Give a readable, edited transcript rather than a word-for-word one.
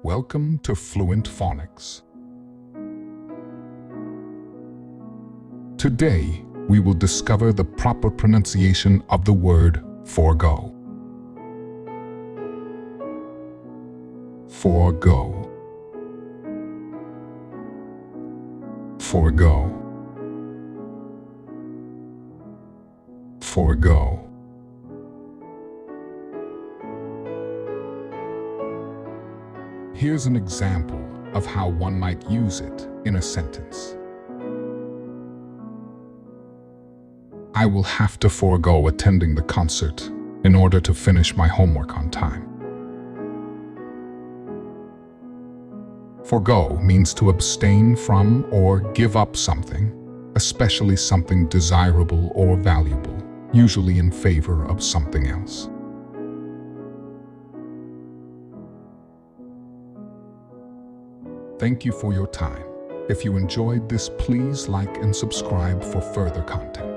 Welcome to Fluent Phonics. Today, we will discover the proper pronunciation of the word forego. Forego. Forego. Forego. Here's an example of how one might use it in a sentence. I will have to forego attending the concert in order to finish my homework on time. Forego means to abstain from or give up something, especially something desirable or valuable, usually in favor of something else. Thank you for your time. If you enjoyed this, please like and subscribe for further content.